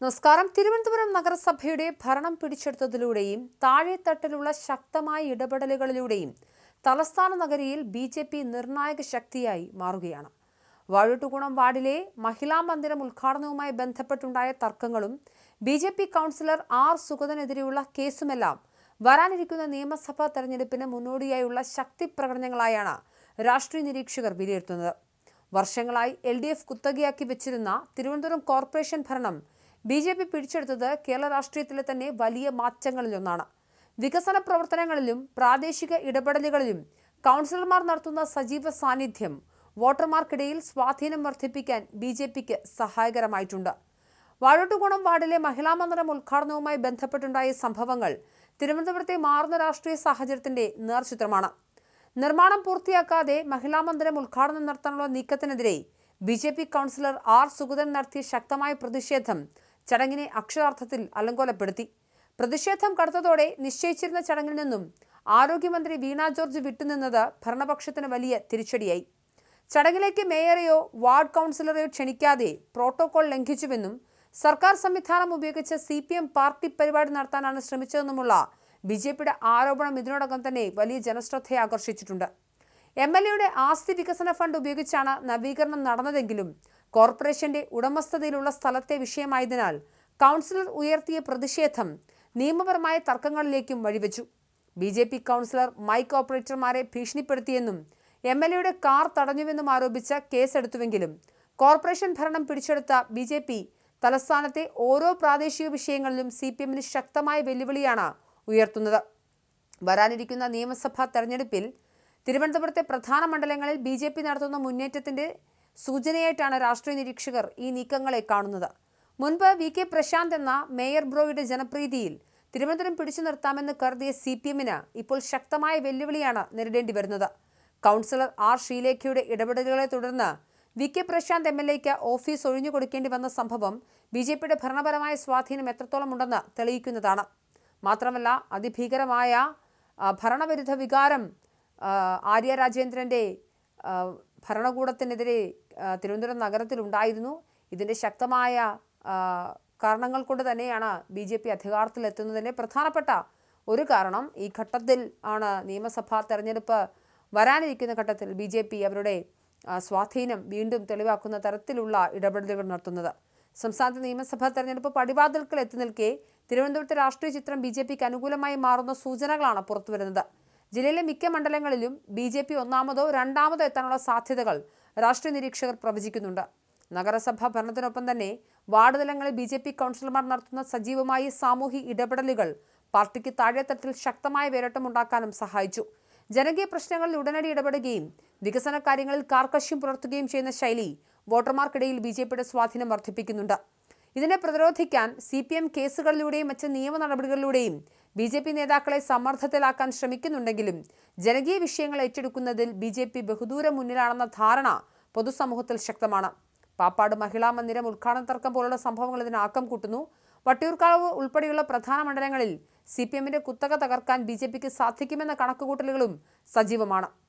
നമസ്കാരം. തിരുവനന്തപുരം നഗരസഭയുടെ ഭരണം പിടിച്ചെടുത്തതിലൂടെയും താഴെത്തട്ടിലുള്ള ശക്തമായ ഇടപെടലുകളിലൂടെയും തലസ്ഥാന നഗരിയിൽ ബി.ജെ.പി. നിർണായക ശക്തിയായി മാറുകയാണ്. വാഴൂട്ടുകുണം വാർഡിലെ മഹിളാ മന്ദിരം ഉദ്ഘാടനവുമായി ബന്ധപ്പെട്ടുണ്ടായ തർക്കങ്ങളും ബി.ജെ.പി. കൗൺസിലർ ആർ സുഗതനെതിരെയുള്ള കേസുമെല്ലാം വരാനിരിക്കുന്ന നിയമസഭാ തെരഞ്ഞെടുപ്പിന് മുന്നോടിയായുള്ള ശക്തി പ്രകടനങ്ങളായാണ് രാഷ്ട്രീയ നിരീക്ഷകർ വിലയിരുത്തുന്നത്. വർഷങ്ങളായി LDF കുത്തകയാക്കി വെച്ചിരുന്ന തിരുവനന്തപുരം കോർപ്പറേഷൻ ഭരണം ബി.ജെ.പി. പിടിച്ചെടുത്തത് കേരള രാഷ്ട്രീയത്തിലെ തന്നെ വലിയ മാറ്റങ്ങളിലൊന്നാണ്. വികസന പ്രവർത്തനങ്ങളിലും പ്രാദേശിക ഇടപെടലുകളിലും കൗൺസിലർമാർ നടത്തുന്ന സജീവ സാന്നിധ്യം വോട്ടർമാർക്കിടയിൽ സ്വാധീനം വർദ്ധിപ്പിക്കാൻ ബി.ജെ.പിക്ക് സഹായകരമായിട്ടുണ്ട്. വാഴൂട്ടുകുണം വാർഡിലെ മഹിളാ മന്ദിരം ഉദ്ഘാടനവുമായി ബന്ധപ്പെട്ടുണ്ടായ സംഭവങ്ങൾ തിരുവനന്തപുരത്തെ മാറുന്ന രാഷ്ട്രീയ സാഹചര്യത്തിന്റെ നേർചിത്രമാണ്. നിർമ്മാണം പൂർത്തിയാക്കാതെ മഹിളാ മന്ദിരം ഉദ്ഘാടനം നടത്താനുള്ള നീക്കത്തിനെതിരെ ബി.ജെ.പി. കൗൺസിലർ ആർ സുഗതൻ നടത്തിയ ശക്തമായ പ്രതിഷേധം ചടങ്ങിനെ അക്ഷരാർത്ഥത്തിൽ അലങ്കോലപ്പെടുത്തി. പ്രതിഷേധം കടുത്തതോടെ നിശ്ചയിച്ചിരുന്ന ചടങ്ങിൽ നിന്നും ആരോഗ്യമന്ത്രി വീണ ജോർജ് വിട്ടുനിന്നത് ഭരണപക്ഷത്തിന് വലിയ തിരിച്ചടിയായി. ചടങ്ങിലേക്ക് മേയറെയോ വാർഡ് കൗൺസിലറെയോ ക്ഷണിക്കാതെ പ്രോട്ടോകോൾ ലംഘിച്ചുവെന്നും സർക്കാർ സംവിധാനം ഉപയോഗിച്ച് CPM പാർട്ടി പരിപാടി നടത്താനാണ് ശ്രമിച്ചതെന്നുമുള്ള ബി.ജെ.പിയുടെ ആരോപണം ഇതിനോടകം തന്നെ വലിയ ജനശ്രദ്ധയെ ആകർഷിച്ചിട്ടുണ്ട്. MLAയുടെ ആസ്തി വികസന ഫണ്ട് ഉപയോഗിച്ചാണ് നവീകരണം നടന്നതെങ്കിലും കോർപ്പറേഷന്റെ ഉടമസ്ഥതയിലുള്ള സ്ഥലത്തെ വിഷയമായതിനാൽ കൗൺസിലർ ഉയർത്തിയ പ്രതിഷേധം നിയമപരമായ തർക്കങ്ങളിലേക്കും വഴിവെച്ചു. ബി.ജെ.പി. കൗൺസിലർ മൈക്ക് ഓപ്പറേറ്റർമാരെ ഭീഷണിപ്പെടുത്തിയെന്നും MLAയുടെ കാർ തടഞ്ഞുവെന്നും ആരോപിച്ച് കേസെടുത്തുവെങ്കിലും കോർപ്പറേഷൻ ഭരണം പിടിച്ചെടുത്ത ബി.ജെ.പി. തലസ്ഥാനത്തെ ഓരോ പ്രാദേശിക വിഷയങ്ങളിലും CPMന് ശക്തമായ വെല്ലുവിളിയാണ് ഉയർത്തുന്നത്. വരാനിരിക്കുന്ന നിയമസഭാ തെരഞ്ഞെടുപ്പിൽ തിരുവനന്തപുരത്തെ പ്രധാന മണ്ഡലങ്ങളിൽ ബി.ജെ.പി. നടത്തുന്ന മുന്നേറ്റത്തിന്റെ സൂചനയായിട്ടാണ് രാഷ്ട്രീയ നിരീക്ഷകർ ഈ നീക്കങ്ങളെ കാണുന്നത്. മുൻപ് VK പ്രശാന്ത് എന്ന മേയർ ബ്രോയുടെ ജനപ്രീതിയിൽ തിരുവനന്തപുരം പിടിച്ചു നിർത്താമെന്ന് കരുതിയ CPMന് ഇപ്പോൾ ശക്തമായ വെല്ലുവിളിയാണ് നേരിടേണ്ടി വരുന്നത്. കൗൺസിലർ ആർ ശ്രീലേഖയുടെ ഇടപെടലുകളെ തുടർന്ന് VK പ്രശാന്ത് MLAയ്ക്ക് ഓഫീസ് ഒഴിഞ്ഞുകൊടുക്കേണ്ടി വന്ന സംഭവം ബി.ജെ.പിയുടെ ഭരണപരമായ സ്വാധീനം എത്രത്തോളം ഉണ്ടെന്ന് തെളിയിക്കുന്നതാണ്. മാത്രമല്ല, അതിഭീകരമായ ഭരണവിരുദ്ധ വികാരം ആര്യ രാജേന്ദ്രന്റെ ഭരണകൂടത്തിനെതിരെ തിരുവനന്തപുരം നഗരത്തിലുണ്ടായിരുന്നു. ഇതിൻ്റെ ശക്തമായ കാരണങ്ങൾ കൊണ്ട് തന്നെയാണ് ബി.ജെ.പി. അധികാരത്തിലെത്തുന്നതിൻ്റെ പ്രധാനപ്പെട്ട ഒരു കാരണം. ഈ ഘട്ടത്തിൽ ആണ് നിയമസഭാ തെരഞ്ഞെടുപ്പ് വരാനിരിക്കുന്ന ഘട്ടത്തിൽ ബി.ജെ.പി. അവരുടെ സ്വാധീനം വീണ്ടും തെളിവാക്കുന്ന തരത്തിലുള്ള ഇടപെടലുകൾ നടത്തുന്നത്. സംസ്ഥാനത്തെ നിയമസഭാ തെരഞ്ഞെടുപ്പ് പടിവാതിൽക്കൽ എത്തി നിൽക്കെ തിരുവനന്തപുരത്തെ രാഷ്ട്രീയ ചിത്രം ബി.ജെ.പിക്ക് അനുകൂലമായി മാറുന്ന സൂചനകളാണ് പുറത്തുവരുന്നത്. ജില്ലയിലെ മിക്ക മണ്ഡലങ്ങളിലും ബി.ജെ.പി. ഒന്നാമതോ രണ്ടാമതോ എത്താനുള്ള സാധ്യതകൾ രാഷ്ട്രീയ നിരീക്ഷകർ പ്രവചിക്കുന്നുണ്ട്. നഗരസഭാ ഭരണത്തിനൊപ്പം തന്നെ വാർഡ് തലങ്ങളിൽ ബി.ജെ.പി. കൗൺസിലർമാർ നടത്തുന്ന സജീവമായ സാമൂഹിക ഇടപെടലുകൾ പാർട്ടിക്ക് താഴെത്തട്ടിൽ ശക്തമായ വേരോട്ടമുണ്ടാക്കാനും സഹായിച്ചു. ജനകീയ പ്രശ്നങ്ങളിൽ ഉടനടി ഇടപെടുകയും വികസന കാര്യങ്ങളിൽ കാർക്കശ്യം പുലർത്തുകയും ചെയ്യുന്ന ശൈലി വോട്ടർമാർക്കിടയിൽ ബി.ജെ.പിയുടെ സ്വാധീനം വർദ്ധിപ്പിക്കുന്നുണ്ട്. ഇതിനെ പ്രതിരോധിക്കാൻ CPM കേസുകളിലൂടെയും മറ്റ് നിയമ നടപടികളിലൂടെയും ബി.ജെ.പി. നേതാക്കളെ സമ്മർദ്ദത്തിലാക്കാൻ ശ്രമിക്കുന്നുണ്ടെങ്കിലും ജനകീയ വിഷയങ്ങൾ ഏറ്റെടുക്കുന്നതിൽ ബി.ജെ.പി. ബഹുദൂരം മുന്നിലാണെന്ന ധാരണ പൊതുസമൂഹത്തിൽ ശക്തമാണ്. പാപ്പാട് മഹിളാ മന്ദിരം ഉദ്ഘാടന തർക്കം പോലുള്ള സംഭവങ്ങൾ ഇതിന് ആക്കം കൂട്ടുന്നു. വട്ടിയൂർക്കാവ് ഉൾപ്പെടെയുള്ള പ്രധാന മണ്ഡലങ്ങളിൽ CPMന്റെ കുത്തക തകർക്കാൻ ബി.ജെ.പിക്ക് സാധിക്കുമെന്ന കണക്കുകൂട്ടലുകളും സജീവമാണ്.